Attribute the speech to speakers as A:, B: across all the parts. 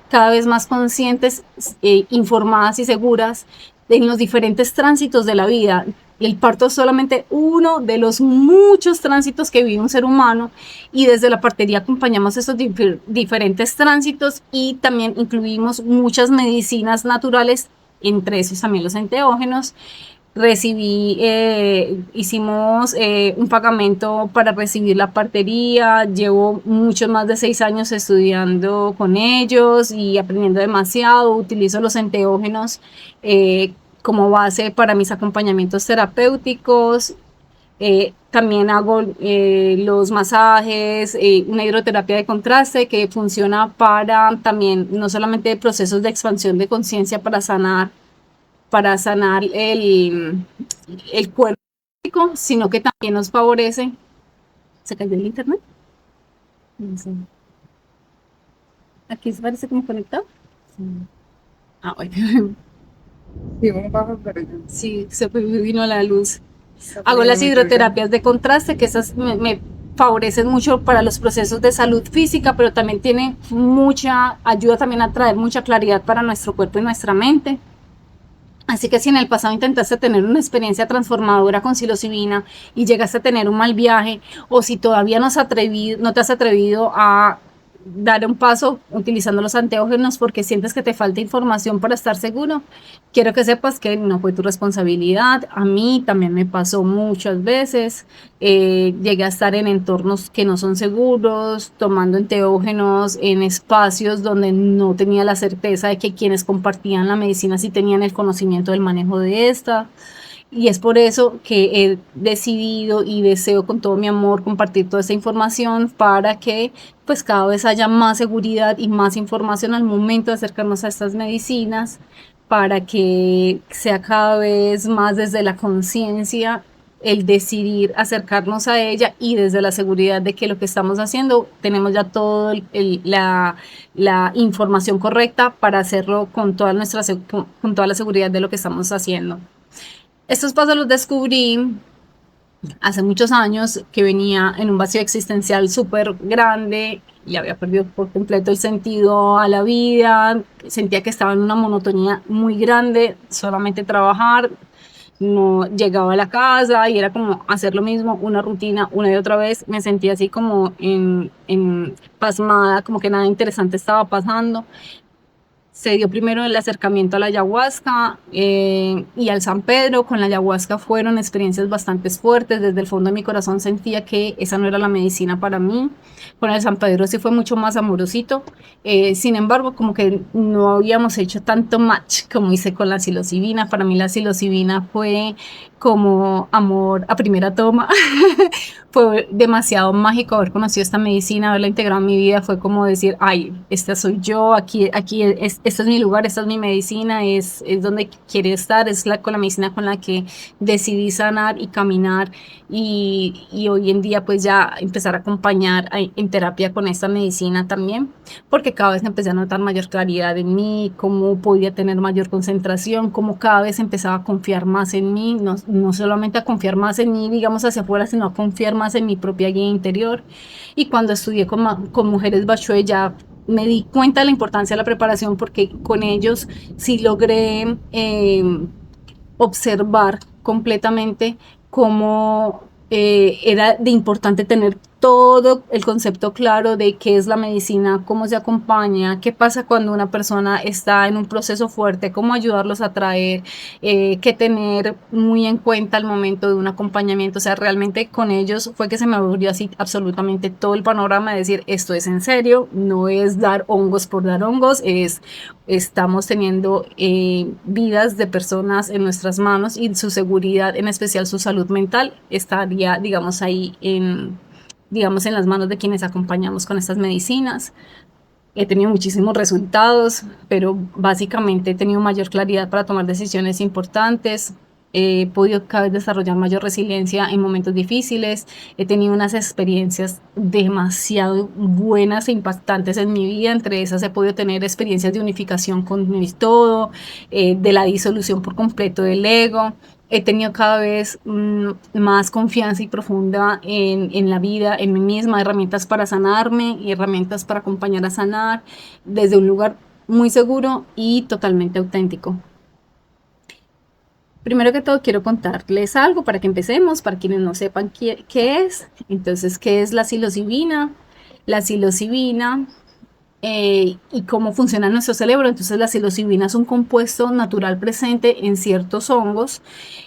A: cada vez más conscientes, informadas y seguras en los diferentes tránsitos de la vida. El parto es solamente uno de los muchos tránsitos que vive un ser humano, y desde la partería acompañamos estos diferentes tránsitos y también incluimos muchas medicinas naturales, entre esos también los enteógenos. Hicimos un pagamento para recibir la partería. Llevo mucho más de 6 años estudiando con ellos y aprendiendo demasiado. Utilizo los enteógenos como base para mis acompañamientos terapéuticos. También hago los masajes, una hidroterapia de contraste que funciona para también no solamente procesos de expansión de conciencia para sanar el cuerpo, sino que también nos favorece. ¿Se cayó el internet? No sé. Aquí se parece como conectado. Sí. Ah, bueno.
B: Sí, un bajo pero
A: Sí, se vino la luz. Hago las hidroterapias de contraste, que esas me favorecen mucho para los procesos de salud física, pero también tiene mucha ayuda también a traer mucha claridad para nuestro cuerpo y nuestra mente. Así que si en el pasado intentaste tener una experiencia transformadora con psilocibina y llegaste a tener un mal viaje, o si todavía no te has atrevido a dar un paso utilizando los anteógenos porque sientes que te falta información para estar seguro, quiero que sepas que no fue tu responsabilidad. A mí también me pasó muchas veces. Llegué a estar en entornos que no son seguros, tomando enteógenos en espacios donde no tenía la certeza de que quienes compartían la medicina sí tenían el conocimiento del manejo de esta. Y es por eso que he decidido y deseo con todo mi amor compartir toda esta información para que pues cada vez haya más seguridad y más información al momento de acercarnos a estas medicinas, para que sea cada vez más desde la conciencia el decidir acercarnos a ella, y desde la seguridad de que lo que estamos haciendo tenemos ya toda la información correcta para hacerlo con toda con toda la seguridad de lo que estamos haciendo. Estos pasos los descubrí hace muchos años, que venía en un vacío existencial súper grande y había perdido por completo el sentido a la vida. Sentía que estaba en una monotonía muy grande, solamente trabajar, no llegaba a la casa y era como hacer lo mismo, una rutina una y otra vez. Me sentía así como en pasmada, como que nada interesante estaba pasando. Se dio primero el acercamiento a la ayahuasca y al San Pedro. Con la ayahuasca fueron experiencias bastante fuertes. Desde el fondo de mi corazón sentía que esa no era la medicina para mí. Con el San Pedro sí fue mucho más amorosito. Sin embargo, como que no habíamos hecho tanto match como hice con la psilocibina. Para mí la psilocibina fue como amor a primera toma. Fue demasiado mágico haber conocido esta medicina, haberla integrado en mi vida. Fue como decir, ay, esta soy yo, aquí este es mi lugar, esta es mi medicina, es donde quiero estar, es con la medicina con la que decidí sanar y caminar. Y hoy en día pues ya empezar a acompañar en terapia con esta medicina también, porque cada vez empecé a notar mayor claridad en mí, cómo podía tener mayor concentración, cómo cada vez empezaba a confiar más en mí, no solamente a confiar más en mí, digamos, hacia afuera, sino a confiar más en mi propia guía interior. Y cuando estudié con mujeres Bachué, ya me di cuenta de la importancia de la preparación, porque con ellos sí logré observar completamente cómo era de importante tener todo el concepto claro de qué es la medicina, cómo se acompaña, qué pasa cuando una persona está en un proceso fuerte, cómo ayudarlos a traer, qué tener muy en cuenta al momento de un acompañamiento. O sea, realmente con ellos fue que se me abrió así absolutamente todo el panorama de decir, esto es en serio, no es dar hongos por dar hongos, estamos teniendo vidas de personas en nuestras manos, y su seguridad, en especial su salud mental, estaría, digamos, ahí digamos, en las manos de quienes acompañamos con estas medicinas. He tenido muchísimos resultados, pero básicamente he tenido mayor claridad para tomar decisiones importantes. He podido cada vez desarrollar mayor resiliencia en momentos difíciles. He tenido unas experiencias demasiado buenas e impactantes en mi vida. Entre esas he podido tener experiencias de unificación con mi todo, de la disolución por completo del ego, he tenido cada vez más confianza y profunda en la vida, en mí misma, herramientas para sanarme y herramientas para acompañar a sanar desde un lugar muy seguro y totalmente auténtico. Primero que todo quiero contarles algo para que empecemos, para quienes no sepan qué es. Entonces, ¿qué es la psilocibina? La psilocibina y cómo funciona nuestro cerebro. Entonces, la psilocibina es un compuesto natural presente en ciertos hongos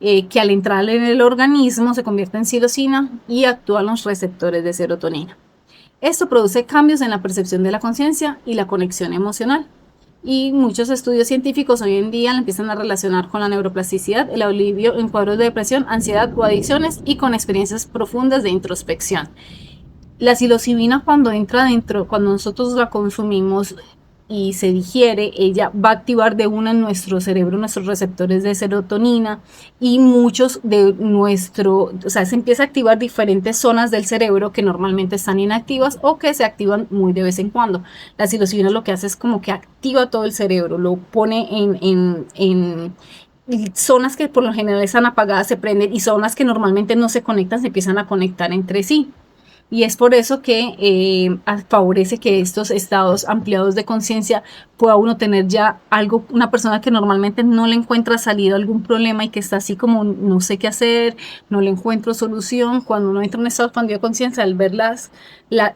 A: que al entrar en el organismo se convierte en psilocina y actúan los receptores de serotonina. Esto produce cambios en la percepción de la conciencia y la conexión emocional. Y muchos estudios científicos hoy en día la empiezan a relacionar con la neuroplasticidad, el alivio en cuadros de depresión, ansiedad o adicciones y con experiencias profundas de introspección. La psilocibina cuando entra dentro, cuando nosotros la consumimos y se digiere, ella va a activar de una en nuestro cerebro nuestros receptores de serotonina y muchos de o sea, se empieza a activar diferentes zonas del cerebro que normalmente están inactivas o que se activan muy de vez en cuando. La psilocibina lo que hace es como que activa todo el cerebro, lo pone en zonas que por lo general están apagadas, se prenden y zonas que normalmente no se conectan, se empiezan a conectar entre sí. Y es por eso que favorece que estos estados ampliados de conciencia pueda uno tener ya algo, una persona que normalmente no le encuentra salida a algún problema y que está así como no sé qué hacer, no le encuentro solución. Cuando uno entra en un estado expandido de conciencia, al ver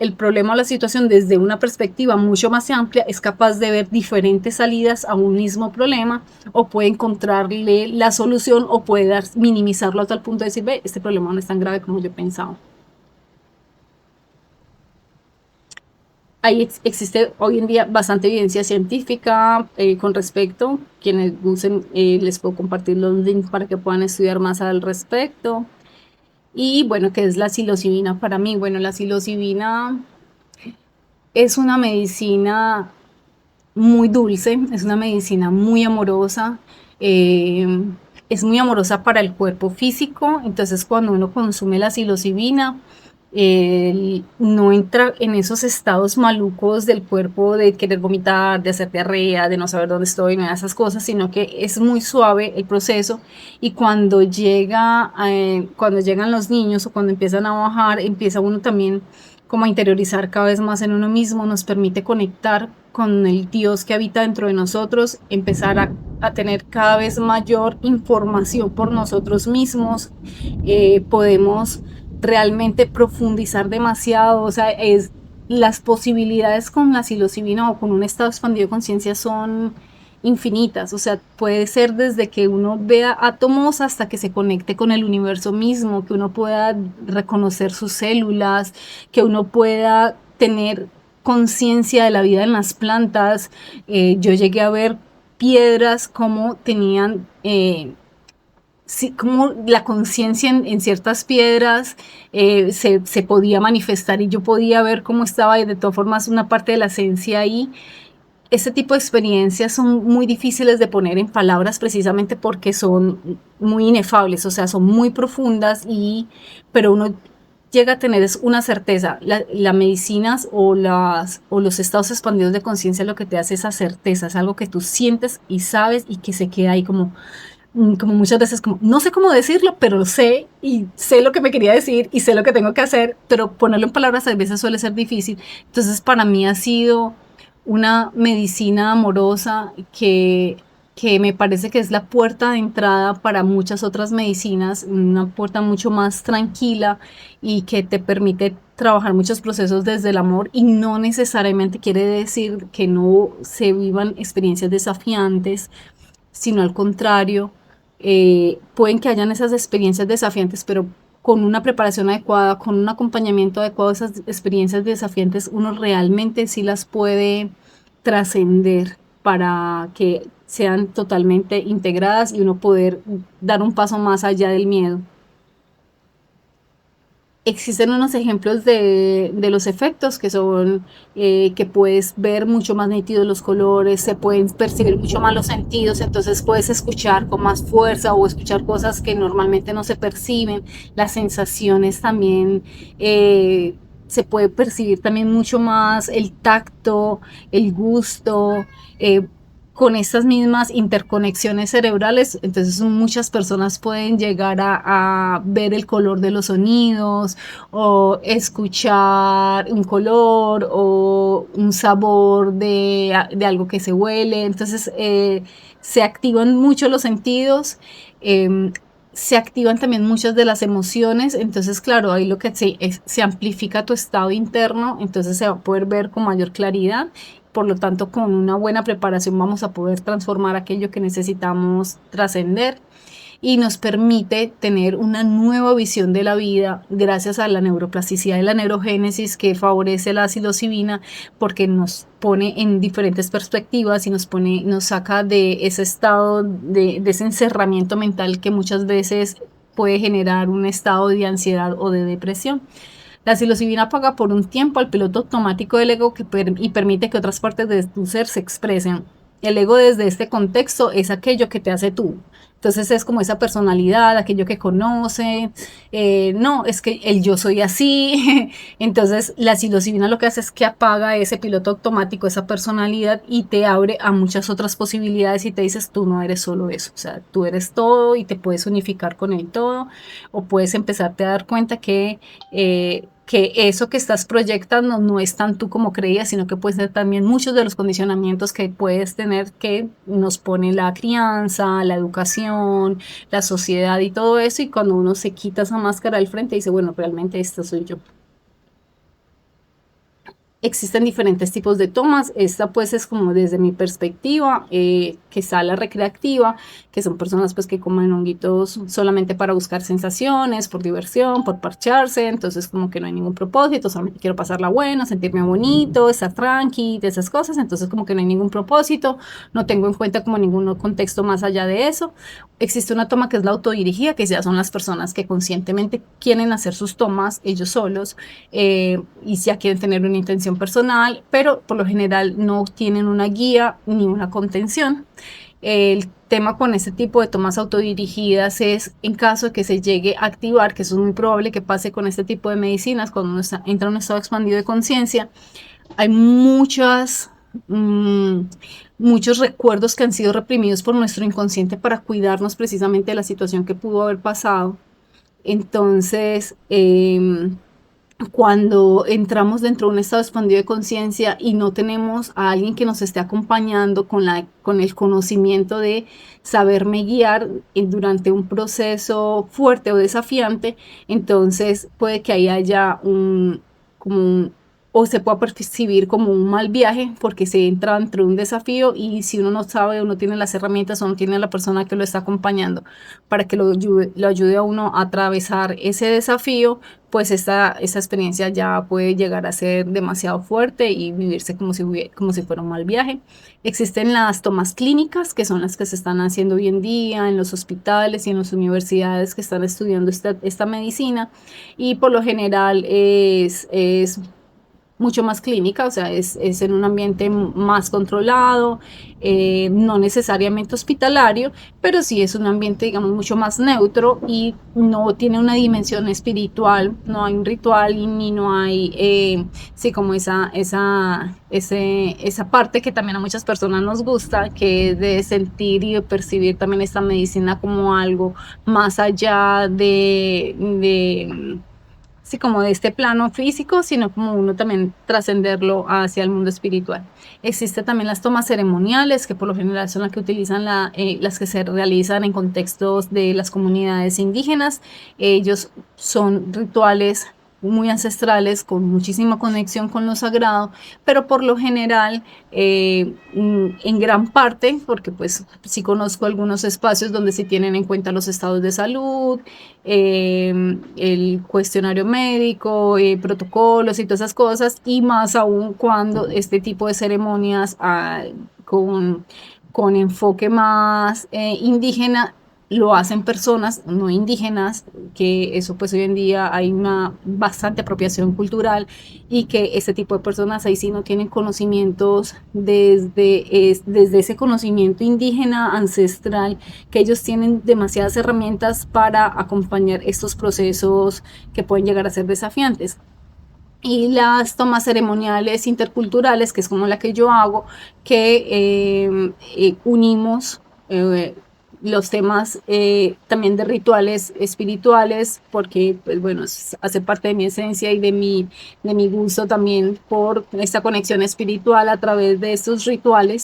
A: el problema o la situación desde una perspectiva mucho más amplia, es capaz de ver diferentes salidas a un mismo problema o puede encontrarle la solución o puede minimizarlo hasta el punto de decir, ve, este problema no es tan grave como yo pensaba. Existe hoy en día bastante evidencia científica con respecto. Quienes gusten, les puedo compartir los links para que puedan estudiar más al respecto. Y bueno, ¿qué es la psilocibina para mí? Bueno, la psilocibina es una medicina muy dulce, es una medicina muy amorosa. eh, es muy amorosa para el cuerpo físico. Entonces, cuando uno consume la psilocibina, no entra en esos estados malucos del cuerpo de querer vomitar, de hacer diarrea, de no saber dónde estoy, nada de esas cosas, sino que es muy suave el proceso y cuando llegan los niños o cuando empiezan a bajar, empieza uno también como a interiorizar cada vez más en uno mismo, nos permite conectar con el Dios que habita dentro de nosotros, empezar a tener cada vez mayor información por nosotros mismos, podemos realmente profundizar demasiado, o sea, las posibilidades con la psilocibina o con un estado expandido de conciencia son infinitas, o sea, puede ser desde que uno vea átomos hasta que se conecte con el universo mismo, que uno pueda reconocer sus células, que uno pueda tener conciencia de la vida en las plantas. Yo llegué a ver piedras como tenían sí, como la conciencia en ciertas piedras se podía manifestar y yo podía ver cómo estaba y de todas formas una parte de la esencia ahí. Este tipo de experiencias son muy difíciles de poner en palabras precisamente porque son muy inefables, o sea, son muy profundas pero uno llega a tener es una certeza. Las medicinas o los estados expandidos de conciencia lo que te hace esa certeza, es algo que tú sientes y sabes y que se queda ahí como muchas veces, como no sé cómo decirlo, pero sé y sé lo que me quería decir y sé lo que tengo que hacer, pero ponerlo en palabras a veces suele ser difícil. Entonces, para mí ha sido una medicina amorosa que me parece que es la puerta de entrada para muchas otras medicinas, una puerta mucho más tranquila y que te permite trabajar muchos procesos desde el amor y no necesariamente quiere decir que no se vivan experiencias desafiantes, sino al contrario, pueden que hayan esas experiencias desafiantes, pero con una preparación adecuada, con un acompañamiento adecuado, esas experiencias desafiantes, uno realmente sí las puede trascender para que sean totalmente integradas y uno poder dar un paso más allá del miedo. Existen unos ejemplos de los efectos que son que puedes ver mucho más nítidos los colores, se pueden percibir mucho más los sentidos, entonces puedes escuchar con más fuerza o escuchar cosas que normalmente no se perciben. Las sensaciones también se puede percibir también mucho más el tacto, el gusto. con estas mismas interconexiones cerebrales, entonces muchas personas pueden llegar a ver el color de los sonidos o escuchar un color o un sabor de algo que se huele, entonces se activan mucho los sentidos. Se activan también muchas de las emociones, entonces claro, ahí lo que se amplifica tu estado interno, entonces se va a poder ver con mayor claridad. Por lo tanto, con una buena preparación vamos a poder transformar aquello que necesitamos trascender y nos permite tener una nueva visión de la vida gracias a la neuroplasticidad y la neurogénesis que favorece la psilocibina, porque nos pone en diferentes perspectivas y nos saca de ese estado de ese encerramiento mental que muchas veces puede generar un estado de ansiedad o de depresión. La psilocibina apaga por un tiempo al piloto automático del ego y permite que otras partes de tu ser se expresen. El ego desde este contexto es aquello que te hace tú. Entonces es como esa personalidad, aquello que conoce. No, es que el yo soy así. Entonces la psilocibina lo que hace es que apaga ese piloto automático, esa personalidad y te abre a muchas otras posibilidades y te dices tú no eres solo eso. O sea, tú eres todo y te puedes unificar con el todo o puedes empezarte a dar cuenta que eso que estás proyectando no es tan tú como creías, sino que puede ser también muchos de los condicionamientos que puedes tener que nos pone la crianza, la educación, la sociedad y todo eso, y cuando uno se quita esa máscara al frente dice, bueno, realmente esto soy yo. Existen diferentes tipos de tomas, esta pues es como desde mi perspectiva, que está la recreativa, que son personas pues que comen honguitos solamente para buscar sensaciones, por diversión, por parcharse, entonces como que no hay ningún propósito, solamente quiero pasarla buena, sentirme bonito, estar tranqui, de esas cosas, entonces como que no hay ningún propósito, no tengo en cuenta como ningún contexto más allá de eso. Existe una toma que es la autodirigida, que ya son las personas que conscientemente quieren hacer sus tomas ellos solos y ya quieren tener una intención personal, pero por lo general no tienen una guía ni una contención. El tema con este tipo de tomas autodirigidas es en caso de que se llegue a activar, que eso es muy probable que pase con este tipo de medicinas, cuando uno entra en un estado expandido de conciencia, hay muchos recuerdos que han sido reprimidos por nuestro inconsciente para cuidarnos precisamente de la situación que pudo haber pasado. Entonces, cuando entramos dentro de un estado expandido de conciencia y no tenemos a alguien que nos esté acompañando con el conocimiento de saberme guiar durante un proceso fuerte o desafiante, entonces puede que ahí haya o se pueda percibir como un mal viaje porque se entra entre un desafío y si uno no sabe o no tiene las herramientas o no tiene a la persona que lo está acompañando para que lo ayude a uno a atravesar ese desafío, pues esa experiencia ya puede llegar a ser demasiado fuerte y vivirse como si fuera un mal viaje. Existen las tomas clínicas, que son las que se están haciendo hoy en día en los hospitales y en las universidades que están estudiando esta medicina, y por lo general es mucho más clínica, o sea, es en un ambiente más controlado, no necesariamente hospitalario, pero sí es un ambiente, digamos, mucho más neutro y no tiene una dimensión espiritual, no hay un ritual ni no hay, sí, como esa parte que también a muchas personas nos gusta, que es de sentir y de percibir también esta medicina como algo más allá sí, como de este plano físico, sino como uno también trascenderlo hacia el mundo espiritual. Existen también las tomas ceremoniales, que por lo general son las que utilizan las que se realizan en contextos de las comunidades indígenas. Ellos son rituales muy ancestrales, con muchísima conexión con lo sagrado, pero por lo general, en gran parte, porque pues sí conozco algunos espacios donde se tienen en cuenta los estados de salud, el cuestionario médico, protocolos y todas esas cosas, y más aún cuando este tipo de ceremonias con enfoque más indígena lo hacen personas no indígenas, que eso pues hoy en día hay una bastante apropiación cultural y que este tipo de personas ahí sí no tienen conocimientos desde ese conocimiento indígena ancestral, que ellos tienen demasiadas herramientas para acompañar estos procesos que pueden llegar a ser desafiantes. y las tomas ceremoniales interculturales, que es como la que yo hago, que unimos los temas también de rituales espirituales, porque pues bueno, hace parte de mi esencia y de mi gusto también por esta conexión espiritual a través de estos rituales.